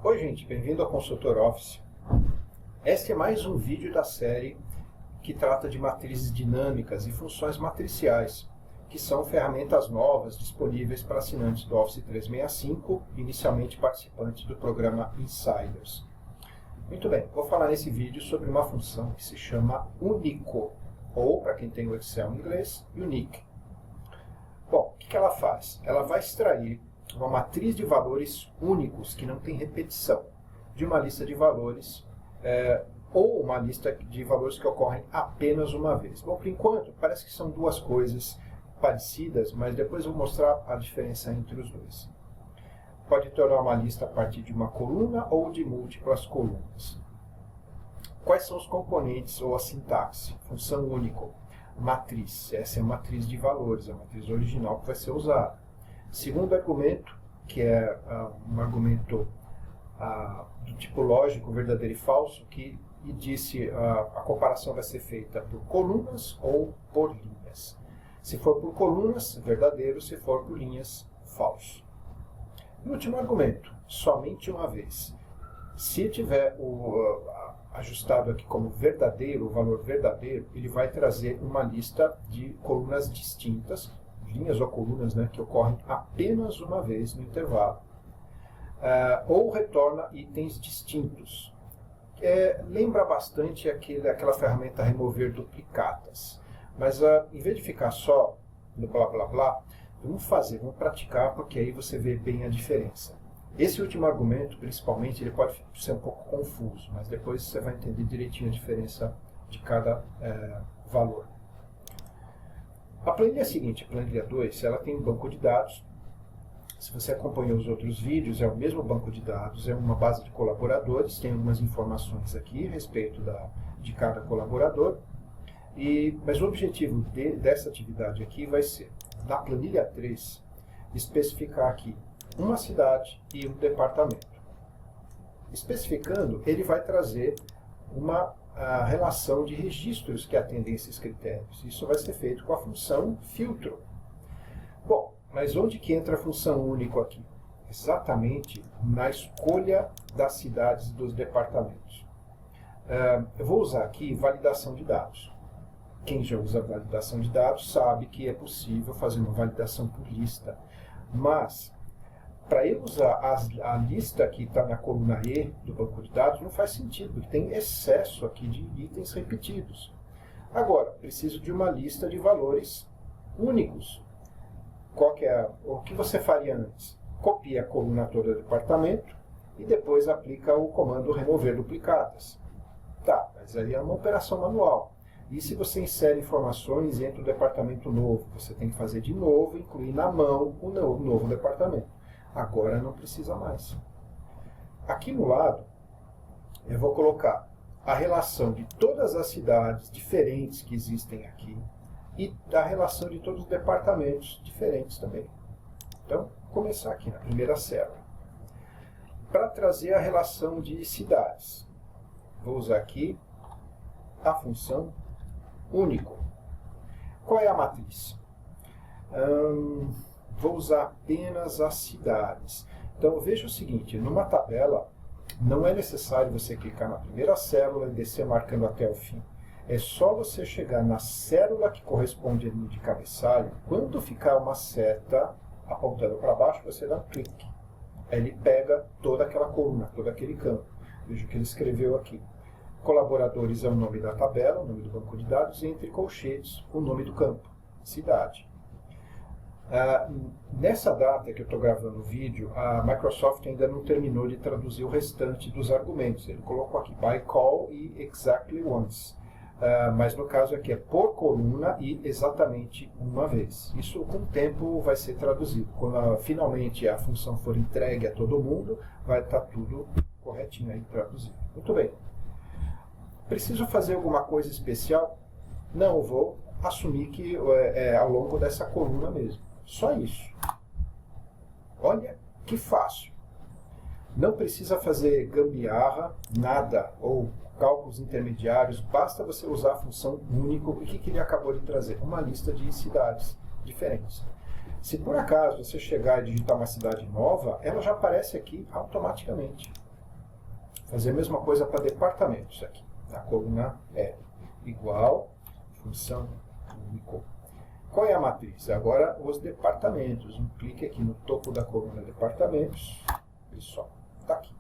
Oi gente, bem-vindo ao Consultor Office. Este é mais um vídeo da série que trata de matrizes dinâmicas e funções matriciais, que são ferramentas novas disponíveis para assinantes do Office 365, inicialmente participantes do programa Insiders. Muito bem, vou falar nesse vídeo sobre uma função que se chama Unico, ou, para quem tem o Excel em inglês, Unique. Bom, o que ela faz? Ela vai extrair uma matriz de valores únicos, que não tem repetição, de uma lista de valores, ou uma lista de valores que ocorrem apenas uma vez. Bom, por enquanto, parece que são duas coisas parecidas, mas depois eu vou mostrar a diferença entre os dois. Pode tornar uma lista a partir de uma coluna ou de múltiplas colunas. Quais são os componentes ou a sintaxe? Função único. Matriz. Essa é a matriz de valores, a matriz original que vai ser usada. Segundo argumento, que é um argumento do tipo lógico, verdadeiro e falso, que disse a comparação vai ser feita por colunas ou por linhas. Se for por colunas, verdadeiro; se for por linhas, falso. E o último argumento, somente uma vez. Se tiver ajustado aqui como verdadeiro, o valor verdadeiro, ele vai trazer uma lista de colunas distintas, linhas ou colunas, que ocorrem apenas uma vez no intervalo. Ou retorna itens distintos. Lembra bastante aquela ferramenta remover duplicatas. Mas em vez de ficar só no blá blá blá, vamos praticar, porque aí você vê bem a diferença. Esse último argumento, principalmente, ele pode ser um pouco confuso, mas depois você vai entender direitinho a diferença de cada valor. A planilha seguinte, a planilha 2, ela tem um banco de dados. Se você acompanhou os outros vídeos, é o mesmo banco de dados, é uma base de colaboradores, tem algumas informações aqui a respeito de cada colaborador. Mas o objetivo dessa atividade aqui vai ser, na planilha 3, especificar aqui uma cidade e um departamento. Especificando, ele vai trazer uma relação de registros que atendem esses critérios. Isso vai ser feito com a função filtro. Bom, mas onde que entra a função único aqui? Exatamente na escolha das cidades e dos departamentos. Eu vou usar aqui validação de dados. Quem já usa validação de dados sabe que é possível fazer uma validação por lista. Mas, para eu usar a lista que está na coluna E do banco de dados, não faz sentido, porque tem excesso aqui de itens repetidos. Agora, preciso de uma lista de valores únicos. O que você faria antes? Copia a coluna toda do departamento e depois aplica o comando remover duplicatas. Tá, mas aí é uma operação manual. E se você insere informações entre o departamento novo, você tem que fazer de novo, incluir na mão o novo departamento. Agora não precisa mais. Aqui no lado, eu vou colocar a relação de todas as cidades diferentes que existem aqui e a relação de todos os departamentos diferentes também. Então, vou começar aqui na primeira célula. Para trazer a relação de cidades, vou usar aqui a função único. Qual é a matriz? Vou usar apenas as cidades. Então veja o seguinte, numa tabela não é necessário você clicar na primeira célula e descer marcando até o fim. É só você chegar na célula que corresponde à linha de cabeçalho. Quando ficar uma seta apontando para baixo, você dá um clique. Aí ele pega toda aquela coluna, todo aquele campo. Veja o que ele escreveu aqui. Colaboradores é o nome da tabela, o nome do banco de dados, e entre colchetes o nome do campo, cidade. Nessa data que eu estou gravando o vídeo, a Microsoft ainda não terminou de traduzir o restante dos argumentos. Ele colocou aqui by call e exactly once. Mas no caso aqui é por coluna e exatamente uma vez. Isso com o tempo vai ser traduzido. Quando finalmente a função for entregue a todo mundo, vai estar tudo corretinho aí traduzido. Muito bem. Preciso fazer alguma coisa especial? Não, vou assumir que é ao longo dessa coluna mesmo. Só isso. Olha que fácil. Não precisa fazer gambiarra, nada, ou cálculos intermediários. Basta você usar a função único. E o que ele acabou de trazer? Uma lista de cidades diferentes. Se por acaso você chegar e digitar uma cidade nova, ela já aparece aqui automaticamente. Fazer a mesma coisa para departamentos aqui. A coluna é igual, função único. Qual é a matriz? Agora os departamentos. Um clique aqui no topo da coluna departamentos. Pessoal, está aqui.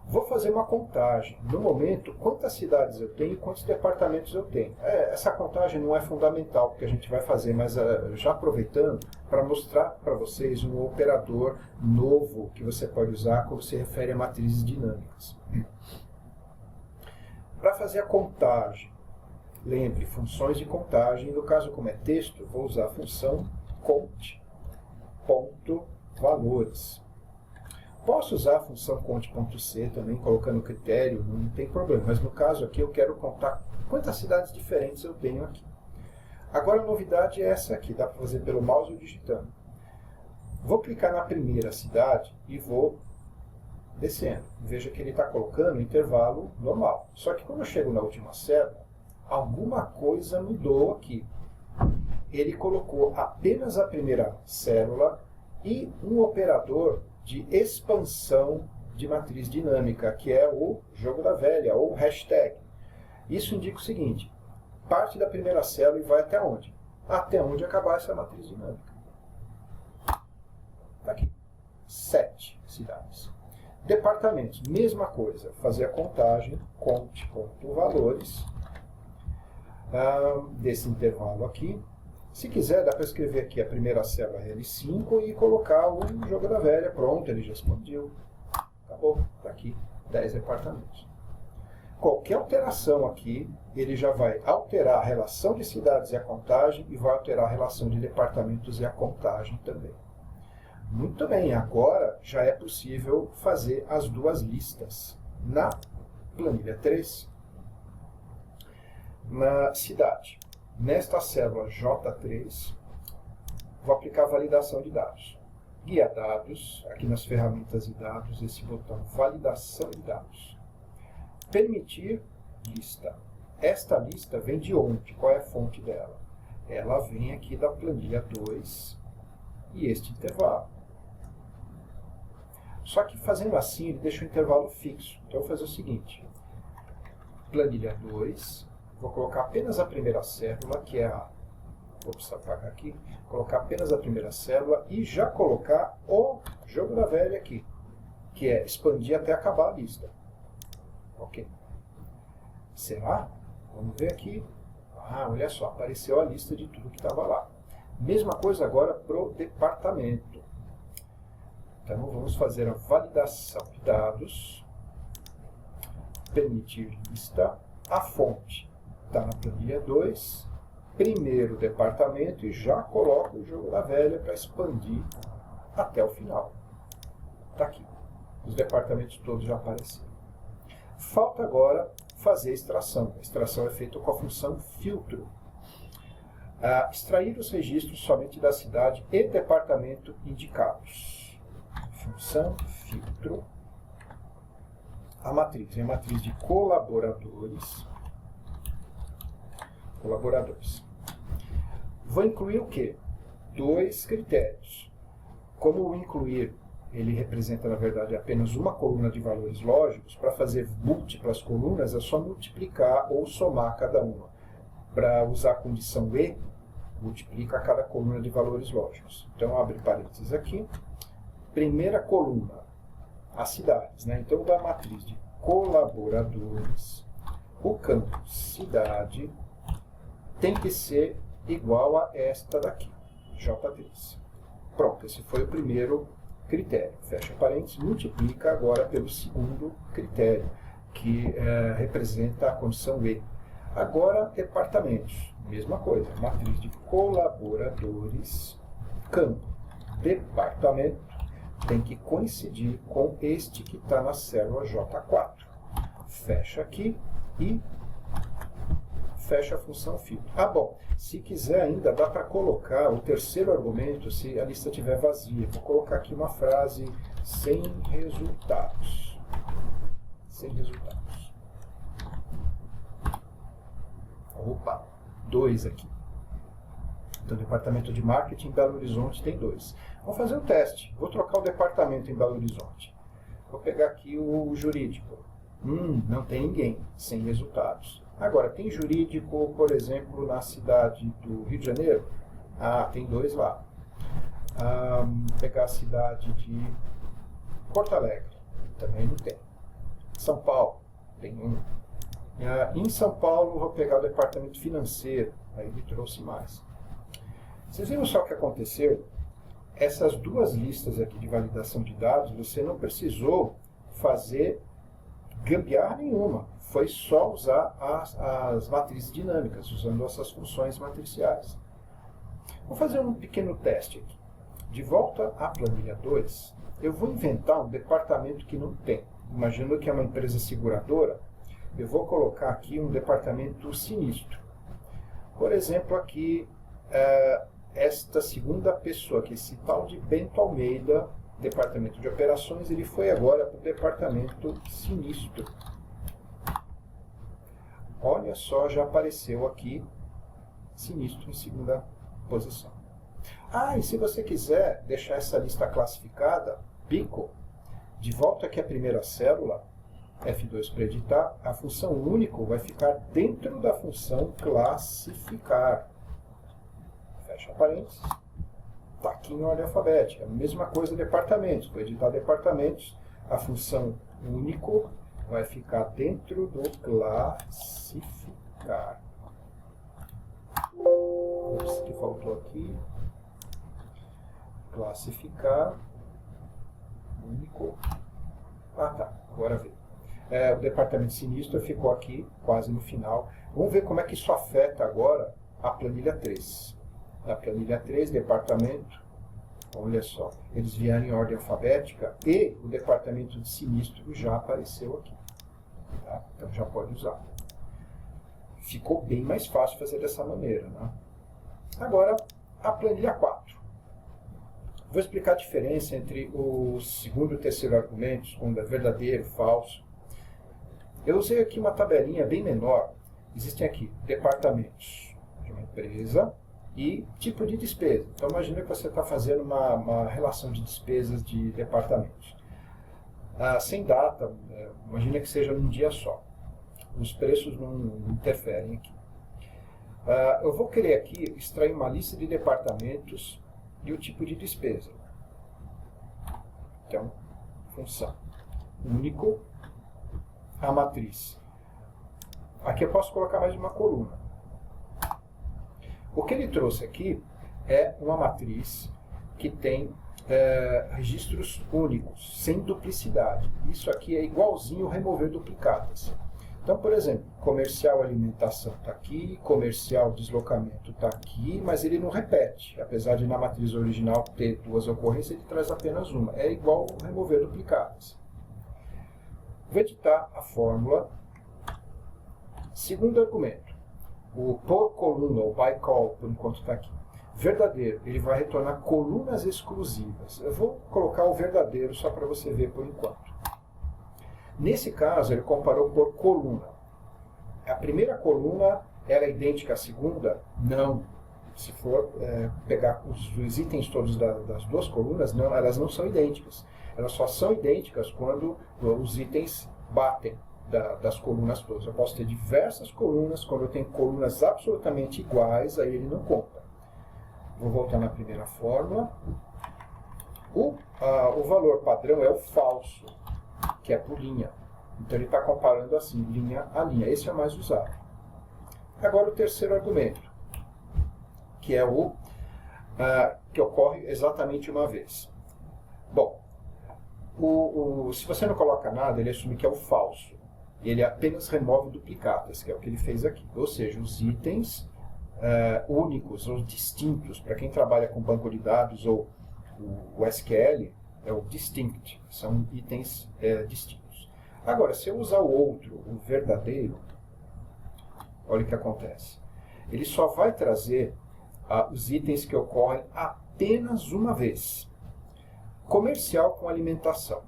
Vou fazer uma contagem. No momento, quantas cidades eu tenho e quantos departamentos eu tenho. Essa contagem não é fundamental, porque a gente vai fazer, mas já aproveitando para mostrar para vocês um operador novo que você pode usar quando se refere a matrizes dinâmicas. Para fazer a contagem, lembre, funções de contagem, no caso como é texto, vou usar a função cont.valores. Posso usar a função cont.c também, colocando critério, não tem problema. Mas no caso aqui eu quero contar quantas cidades diferentes eu tenho aqui. Agora a novidade é essa aqui, dá para fazer pelo mouse ou digitando. Vou clicar na primeira cidade e vou descendo. Veja que ele está colocando intervalo normal. Só que quando eu chego na última célula, alguma coisa mudou aqui. Ele colocou apenas a primeira célula e um operador de expansão de matriz dinâmica, que é o jogo da velha, ou hashtag. Isso indica o seguinte, parte da primeira célula e vai até onde? Até onde acabar essa matriz dinâmica. Está aqui. 7 cidades. Departamentos, mesma coisa. Fazer a contagem, cont.valores, desse intervalo aqui. Se quiser, dá para escrever aqui a primeira célula L5 e colocar o jogo da velha. Pronto, ele já expandiu. Acabou. Está aqui, 10 departamentos. Qualquer alteração aqui, ele já vai alterar a relação de cidades e a contagem e vai alterar a relação de departamentos e a contagem também. Muito bem, agora já é possível fazer as duas listas. Na planilha 3, na cidade. Nesta célula J3, vou aplicar a validação de dados. Guia dados, aqui nas ferramentas de dados, esse botão validação de dados. Permitir lista. Esta lista vem de onde? Qual é a fonte dela? Ela vem aqui da planilha 2 e este intervalo. Só que fazendo assim, ele deixa o intervalo fixo. Então eu vou fazer o seguinte. Planilha 2. Vou colocar apenas a primeira célula, que é a... Vou precisar apagar aqui. Colocar apenas a primeira célula e já colocar o jogo da velha aqui, que é expandir até acabar a lista. Ok. Será? Vamos ver aqui. Olha só, apareceu a lista de tudo que estava lá. Mesma coisa agora para o departamento. Então vamos fazer a validação de dados. Permitir lista. A fonte está na planilha 2, primeiro departamento, e já coloco o jogo da velha para expandir até o final. Está aqui. Os departamentos todos já apareceram. Falta agora fazer a extração. A extração é feita com a função filtro. Extrair os registros somente da cidade e departamento indicados. Função filtro. A matriz é a matriz de colaboradores. Vou incluir o quê? 2 critérios. Como o incluir, ele representa, na verdade, apenas uma coluna de valores lógicos, para fazer múltiplas colunas é só multiplicar ou somar cada uma. Para usar a condição E, multiplica cada coluna de valores lógicos. Então, abre parênteses aqui. Primeira coluna, as cidades. Então, da matriz de colaboradores, o campo cidade tem que ser igual a esta daqui, J3. Pronto, esse foi o primeiro critério. Fecha parênteses, multiplica agora pelo segundo critério, que representa a condição E. Agora, departamentos. Mesma coisa, matriz de colaboradores, campo, departamento, tem que coincidir com este que está na célula J4. Fecha aqui e fecha a função filtro. Bom, se quiser ainda, dá para colocar o terceiro argumento se a lista estiver vazia. Vou colocar aqui uma frase sem resultados. Sem resultados. Opa, 2 aqui. Então, o departamento de marketing em Belo Horizonte tem 2. Vamos fazer um teste. Vou trocar o departamento em Belo Horizonte. Vou pegar aqui o jurídico. Não tem ninguém, sem resultados. Agora, tem jurídico, por exemplo, na cidade do Rio de Janeiro? Tem 2 lá. Vou pegar a cidade de Porto Alegre, também não tem. São Paulo, tem 1. Em São Paulo, vou pegar o departamento financeiro, aí me trouxe mais. Vocês viram só o que aconteceu? Essas 2 listas aqui de validação de dados, você não precisou fazer gambiarra nenhuma. Foi só usar as matrizes dinâmicas, usando essas funções matriciais. Vou fazer um pequeno teste aqui. De volta à planilha 2, eu vou inventar um departamento que não tem. Imaginando que é uma empresa seguradora, eu vou colocar aqui um departamento sinistro. Por exemplo, aqui, esta segunda pessoa, que esse tal de Bento Almeida, departamento de operações, ele foi agora para o departamento sinistro. Olha só, já apareceu aqui sinistro em segunda posição. E se você quiser deixar essa lista classificada, pico, de volta aqui à primeira célula, F2 para editar, a função único vai ficar dentro da função classificar. Fecha parênteses. Está aqui em ordem alfabética. A mesma coisa departamentos. Para editar departamentos, a função único vai ficar dentro do classificar. Ops, que faltou aqui. Classificar. Único. Tá. Agora veio. O departamento sinistro ficou aqui, quase no final. Vamos ver como é que isso afeta agora a planilha 3. Na planilha 3, departamento, olha só, eles vieram em ordem alfabética e o departamento de sinistro já apareceu aqui. Tá? Então já pode usar. Ficou bem mais fácil fazer dessa maneira. Né? Agora, a planilha 4. Vou explicar a diferença entre o segundo e o terceiro argumentos, quando é verdadeiro, falso. Eu usei aqui uma tabelinha bem menor. Existem aqui departamentos de uma empresa e tipo de despesa. Então imagina que você está fazendo uma relação de despesas de departamentos. Sem data, imagina que seja num dia só. Os preços não interferem aqui. Eu vou querer aqui extrair uma lista de departamentos e o tipo de despesa. Então, função único, a matriz. Aqui eu posso colocar mais uma coluna. O que ele trouxe aqui é uma matriz que tem registros únicos, sem duplicidade. Isso aqui é igualzinho remover duplicadas. Então, por exemplo, comercial alimentação está aqui, comercial deslocamento está aqui, mas ele não repete. Apesar de na matriz original ter 2 ocorrências, ele traz apenas uma. É igual remover duplicadas. Vou editar a fórmula. Segundo argumento. O por coluna, ou by call, por enquanto está aqui. Verdadeiro, ele vai retornar colunas exclusivas. Eu vou colocar o verdadeiro só para você ver por enquanto. Nesse caso, ele comparou por coluna. A primeira coluna, ela é idêntica à segunda? Não. Se for pegar os itens todos das 2 colunas, não, elas não são idênticas. Elas só são idênticas quando os itens batem das colunas todas. Eu posso ter diversas colunas, quando eu tenho colunas absolutamente iguais, aí ele não conta. Vou voltar na primeira fórmula. O valor padrão é o falso, que é por linha. Então ele está comparando assim, linha a linha. Esse é o mais usado. Agora o terceiro argumento, que é o que ocorre exatamente uma vez. Bom, se você não coloca nada, ele assume que é o falso. Ele apenas remove duplicadas, que é o que ele fez aqui. Ou seja, os itens únicos ou distintos, para quem trabalha com banco de dados ou o SQL, é o distinct, são itens distintos. Agora, se eu usar o outro, o verdadeiro, olha o que acontece. Ele só vai trazer os itens que ocorrem apenas uma vez. Comercial com alimentação.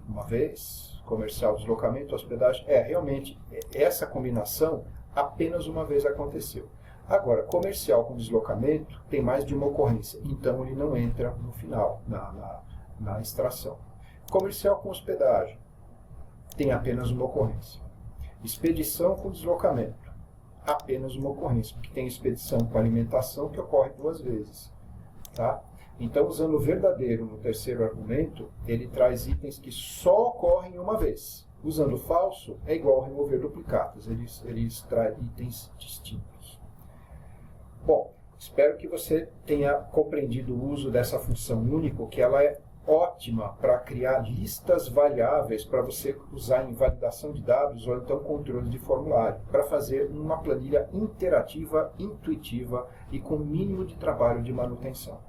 Uma vez. Comercial, deslocamento, hospedagem. Realmente, essa combinação apenas uma vez aconteceu. Agora, comercial com deslocamento tem mais de uma ocorrência. Então, ele não entra no final, na extração. Comercial com hospedagem, tem apenas uma ocorrência. Expedição com deslocamento, apenas uma ocorrência, porque tem expedição com alimentação que ocorre 2 vezes. Tá? Então, usando o verdadeiro no terceiro argumento, ele traz itens que só ocorrem uma vez. Usando o falso, é igual remover duplicatas, ele extrai itens distintos. Bom, espero que você tenha compreendido o uso dessa função único, que ela é ótima para criar listas variáveis para você usar em validação de dados ou então controle de formulário, para fazer uma planilha interativa, intuitiva e com o mínimo de trabalho de manutenção.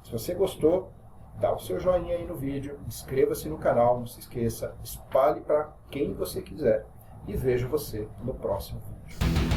Se você gostou, dá o seu joinha aí no vídeo, inscreva-se no canal, não se esqueça, espalhe para quem você quiser e vejo você no próximo vídeo.